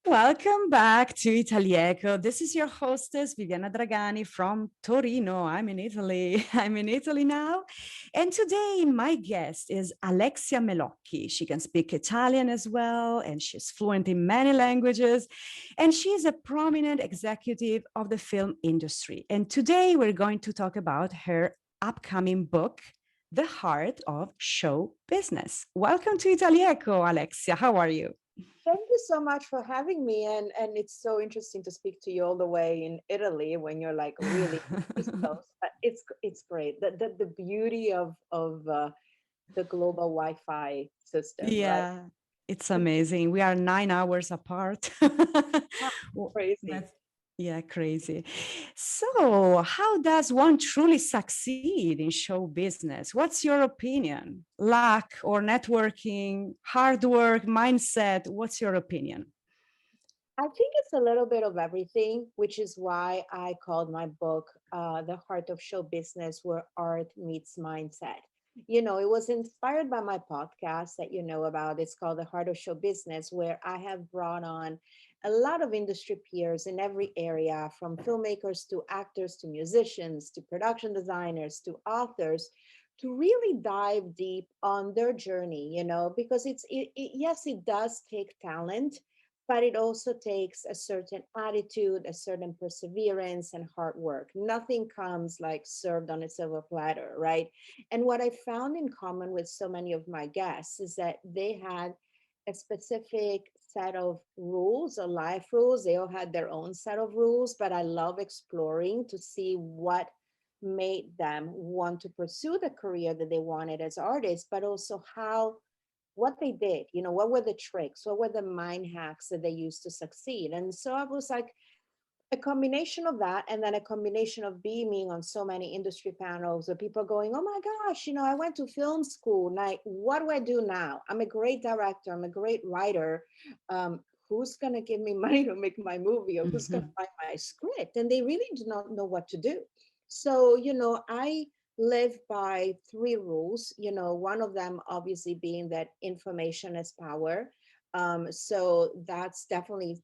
Welcome back to Itali-Echo. This is your hostess, Viviana Dragani from Torino. I'm in Italy. I'm in Italy now. And today, my guest is Alexia Melocchi. She can speak Italian as well, and she's fluent in many languages. And she's a prominent executive of the film industry. And today, we're going to talk about her upcoming book, The Heart of Show Business. Welcome to Itali-Echo, Alexia. How are you? Thank you so much for having me, and it's so interesting to speak to you all the way in Italy when you're like really East Coast. But it's great. The beauty of the global Wi-Fi system, right? Yeah, it's amazing. We are 9 hours apart. Ah, Well, crazy. that's yeah, crazy. So, how does one truly succeed in show business? What's your opinion? Luck or networking, hard work, mindset? What's your opinion? I think it's a little bit of everything, which is why I called my book "The Heart of Show Business," where art meets mindset. It was inspired by my podcast that you know about. It's called The Heart of Show Business, where I have brought on a lot of industry peers in every area, from filmmakers to actors to musicians to production designers to authors, to really dive deep on their journey, because yes, it does take talent, but it also takes a certain attitude, a certain perseverance, and hard work. Nothing comes like served on a silver platter, right? And what I found in common with so many of my guests is that they had a specific set of rules or life rules. They all had their own set of rules, but I love exploring to see what made them want to pursue the career that they wanted as artists, but also how what they did, what were the tricks, what were the mind hacks that they used to succeed. And so I was like a combination of that, and then a combination of being on so many industry panels where people going, oh my gosh, I went to film school. Like, what do I do now? I'm a great director, I'm a great writer. Who's going to give me money to make my movie, or who's going to buy my script? And they really do not know what to do. So, I live by three rules, one of them obviously being that information is power. So that's definitely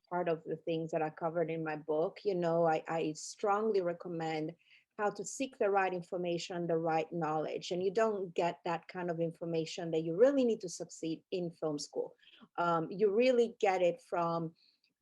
part of the things that are covered in my book. I strongly recommend how to seek the right information, the right knowledge. And you don't get that kind of information that you really need to succeed in film school. You really get it from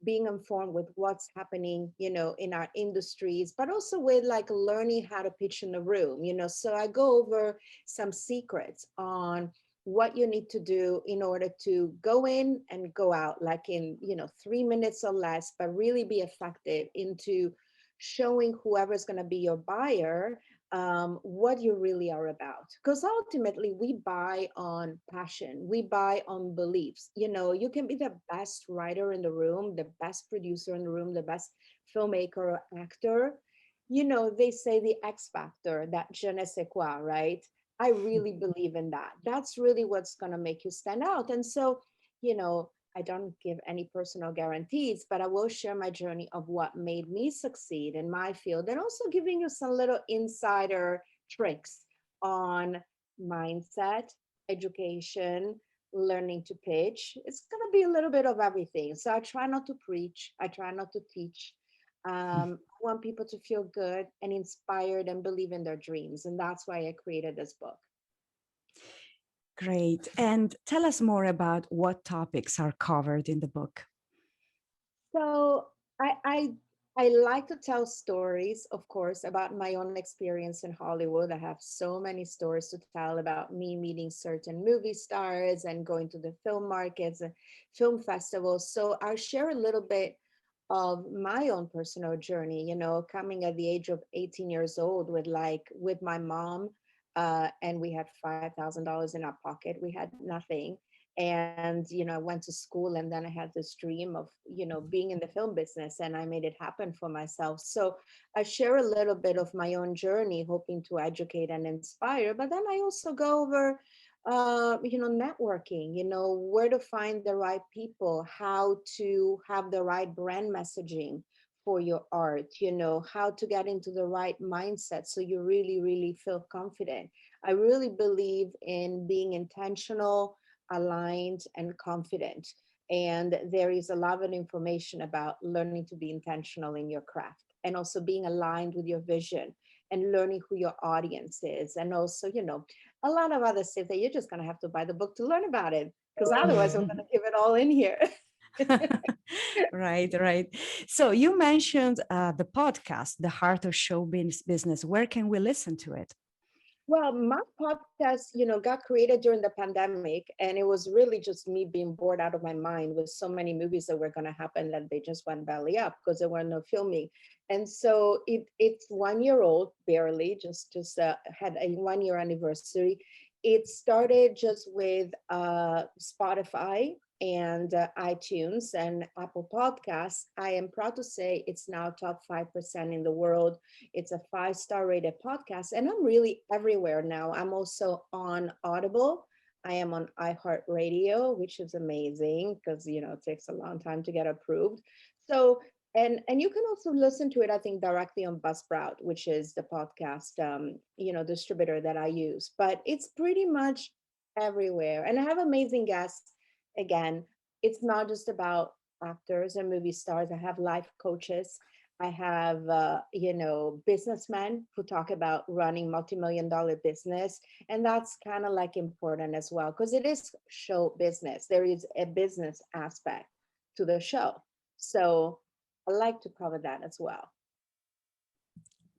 being informed with what's happening, in our industries, but also with like learning how to pitch in the room. So I go over some secrets on what you need to do in order to go in and go out like in 3 minutes or less, but really be effective into showing whoever's going to be your buyer what you really are about. Because ultimately, we buy on passion, we buy on beliefs. You can be the best writer in the room, the best producer in the room, the best filmmaker or actor. They say the X factor, that je ne sais quoi, right? I really believe in that. That's really what's going to make you stand out. And so, I don't give any personal guarantees, but I will share my journey of what made me succeed in my field, and also giving you some little insider tricks on mindset, education, learning to pitch. It's going to be a little bit of everything. So I try not to preach, I try not to teach. I want people to feel good and inspired and believe in their dreams. And that's why I created this book. Great. And tell us more about what topics are covered in the book. So I, I I like to tell stories, of course, about my own experience in Hollywood. I have so many stories to tell about me meeting certain movie stars and going to the film markets and film festivals. So I'll share a little bit of my own personal journey, coming at the age of 18 years old with my mom, and we had $5,000 in our pocket. We had nothing. And I went to school, and then I had this dream of being in the film business, and I made it happen for myself. So I share a little bit of my own journey, hoping to educate and inspire, but then I also go over networking, where to find the right people, how to have the right brand messaging for your art, how to get into the right mindset so you really, really feel confident. I really believe in being intentional, aligned, and confident. And there is a lot of information about learning to be intentional in your craft, and also being aligned with your vision, and learning who your audience is. And also, a lot of other stuff that you're just going to have to buy the book to learn about it, because otherwise I'm going to give it all in here. Right, right. So you mentioned the podcast, The Heart of Show Business. Where can we listen to it? Well, my podcast, got created during the pandemic, and it was really just me being bored out of my mind with so many movies that were going to happen that they just went belly up because there were no filming. And so it's 1 year old, barely, just had a 1 year anniversary. It started just with Spotify and iTunes and Apple Podcasts. I am proud to say it's now top 5% in the world. It's a 5-star rated podcast, and I'm really everywhere now. I'm also on Audible. I am on iHeartRadio, which is amazing because it takes a long time to get approved. So, and you can also listen to it, I think, directly on Buzzsprout, which is the podcast distributor that I use. But it's pretty much everywhere, and I have amazing guests. Again, it's not just about actors and movie stars. I have life coaches. I have, businessmen who talk about running multi-million-dollar business. And that's kind of like important as well, because it is show business. There is a business aspect to the show. So I like to cover that as well.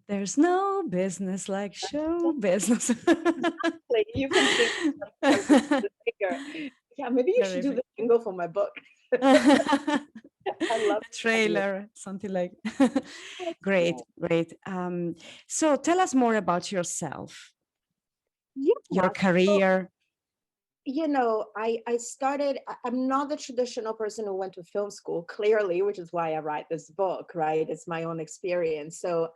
There's no business like show business. Like, you can sing the singer. Yeah, maybe you should do the jingle for my book. I love a trailer, something like. Great, great. So tell us more about yourself, your career. I started, I'm not the traditional person who went to film school, clearly, which is why I write this book, right? It's my own experience. So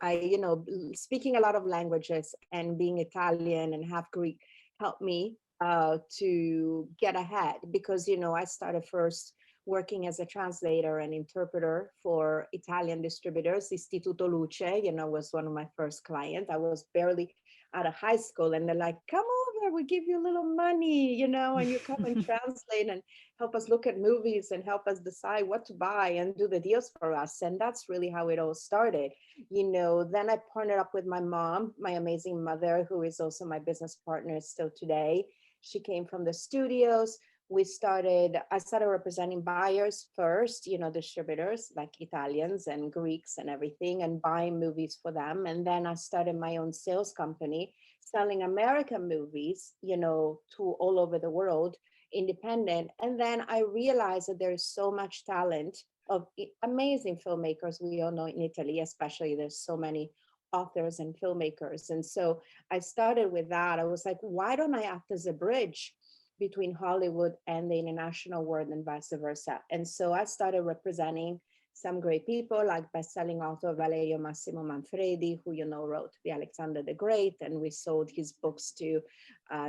speaking a lot of languages and being Italian and half Greek helped me to get ahead, because, I started first working as a translator and interpreter for Italian distributors. Istituto Luce, was one of my first clients. I was barely out of high school, and they're like, come over, we give you a little money, and you come and translate and help us look at movies and help us decide what to buy and do the deals for us. And that's really how it all started. Then I partnered up with my mom, my amazing mother, who is also my business partner still today. She came from the studios. I started representing buyers first, distributors like Italians and Greeks and everything, and buying movies for them. And then I started my own sales company, selling American movies, to all over the world, independent. And then I realized that there is so much talent of amazing filmmakers. We all know in Italy, especially, there's so many authors and filmmakers. And so I started with that. I was like, why don't I act as a bridge between Hollywood and the international world, and vice versa? And so I started representing some great people, like best-selling author Valerio Massimo Manfredi, who wrote The Alexander the Great, and we sold his books to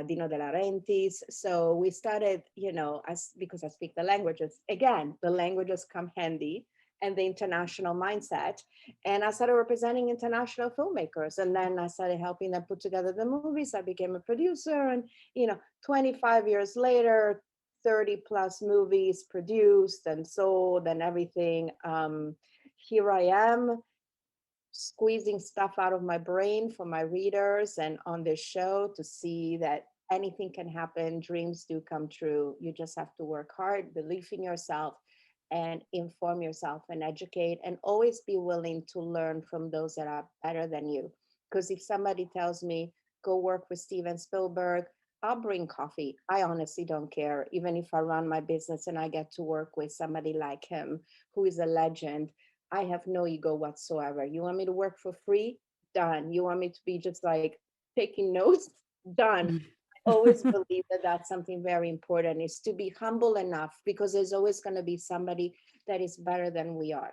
Dino De Laurentiis. So we started, because I speak the languages, again, the languages come handy, and the international mindset. And I started representing international filmmakers. And then I started helping them put together the movies. I became a producer, and, 25 years later, 30 plus movies produced and sold and everything. Here I am, squeezing stuff out of my brain for my readers and on this show, to see that anything can happen. Dreams do come true. You just have to work hard, believe in yourself, and inform yourself and educate, and always be willing to learn from those that are better than you. Because if somebody tells me, go work with Steven Spielberg, I'll bring coffee. I honestly don't care. Even if I run my business and I get to work with somebody like him, who is a legend, I have no ego whatsoever. You want me to work for free? Done. You want me to be just like taking notes? Done. Always believe that that's something very important, is to be humble enough, because there's always going to be somebody that is better than we are.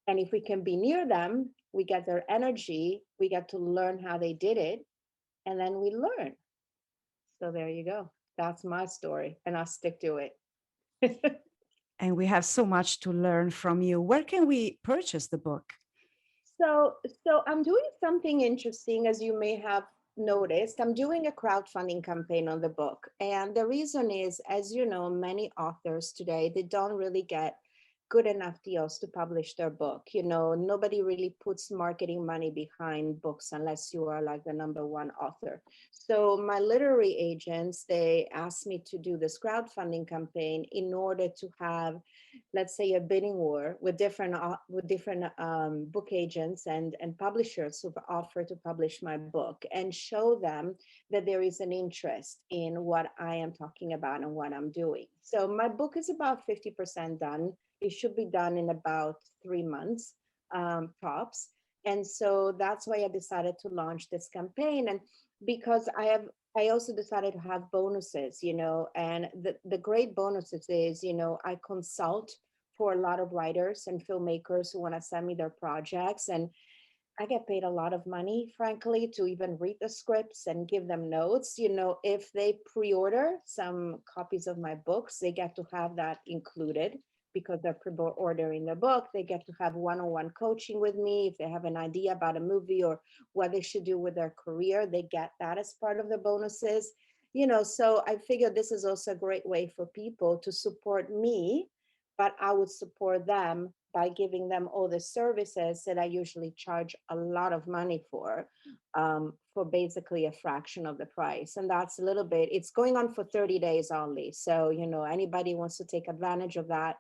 And if we can be near them, we get their energy, we get to learn how they did it, and then we learn. So there you go. That's my story, and I'll stick to it. And we have so much to learn from you. Where can we purchase the book? So I'm doing something interesting, as you may have noticed, I'm doing a crowdfunding campaign on the book. And the reason is, as you know, many authors today, they don't really get good enough deals to publish their book. You know, nobody really puts marketing money behind books unless you are like the number one author. So my literary agents, they asked me to do this crowdfunding campaign in order to have, let's say, a bidding war with different book agents and publishers who've offered to publish my book, and show them that there is an interest in what I am talking about and what I'm doing. So my book is about 50% done. It should be done in about 3 months, tops. And so that's why I decided to launch this campaign. And because I also decided to have bonuses, you know, and the great bonuses is, you know, I consult for a lot of writers and filmmakers who want to send me their projects. And I get paid a lot of money, frankly, to even read the scripts and give them notes. You know, if they pre-order some copies of my books, they get to have that included because they're pre-ordering the book. They get to have one-on-one coaching with me. If they have an idea about a movie or what they should do with their career, they get that as part of the bonuses. You know, so I figured this is also a great way for people to support me, but I would support them by giving them all the services that I usually charge a lot of money for basically a fraction of the price. And that's a little bit, it's going on for 30 days only. So, you know, anybody wants to take advantage of that,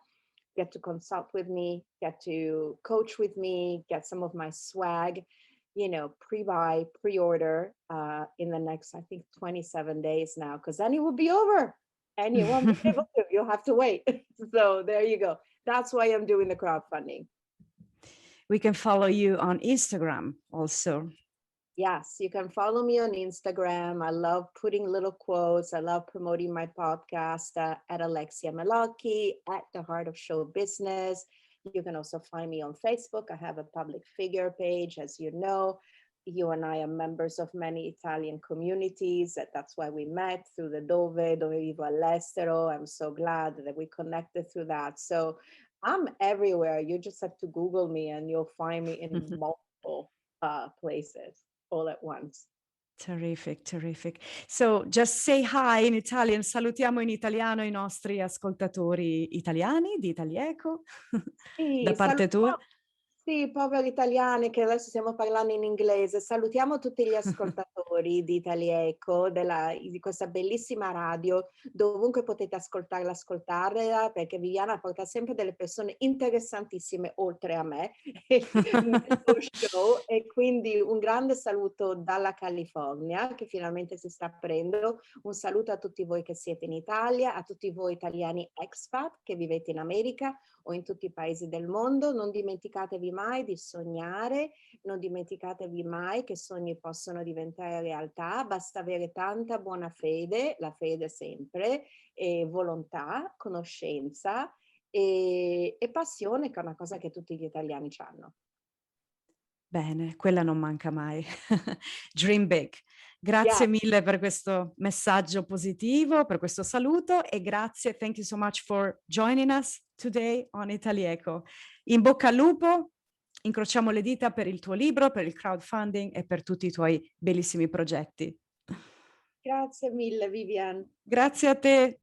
get to consult with me, get to coach with me, get some of my swag, you know, pre-buy, pre-order in the next, I think, 27 days now, because then it will be over and you won't be able to, you'll have to wait. So there you go. That's why I'm doing the crowdfunding. We can follow you on Instagram also. Yes, you can follow me on Instagram. I love putting little quotes. I love promoting my podcast at Alexia Melocchi, at the Heart of Show Business. You can also find me on Facebook. I have a public figure page, as you know. You and I are members of many Italian communities. That's why we met through the Dove Vivo All'Estero. I'm so glad that we connected through that. So I'm everywhere. You just have to Google me and you'll find me in multiple places all at once. Terrific, terrific. So just say hi in Italian. Salutiamo in italiano i nostri ascoltatori italiani di Itali-Echo Sì, da parte tua. Sì, poveri italiani che adesso stiamo parlando in inglese. Salutiamo tutti gli ascoltatori di Itali-Echo, di questa bellissima radio, dovunque potete ascoltarla, perché Viviana porta sempre delle persone interessantissime oltre a me nel suo show. E quindi un grande saluto dalla California, che finalmente si sta aprendo. Un saluto a tutti voi che siete in Italia, a tutti voi italiani expat che vivete in America o in tutti i paesi del mondo. Non dimenticatevi mai di sognare, non dimenticatevi mai che sogni possono diventare realtà, basta avere tanta buona fede, la fede sempre, e volontà, conoscenza e passione, che è una cosa che tutti gli italiani hanno. Bene, quella non manca mai. Dream big. Grazie mille per questo messaggio positivo, per questo saluto e grazie, thank you so much for joining us today on Itali-Echo. In bocca al lupo, incrociamo le dita per il tuo libro, per il crowdfunding e per tutti i tuoi bellissimi progetti. Grazie mille, Vivian. Grazie a te.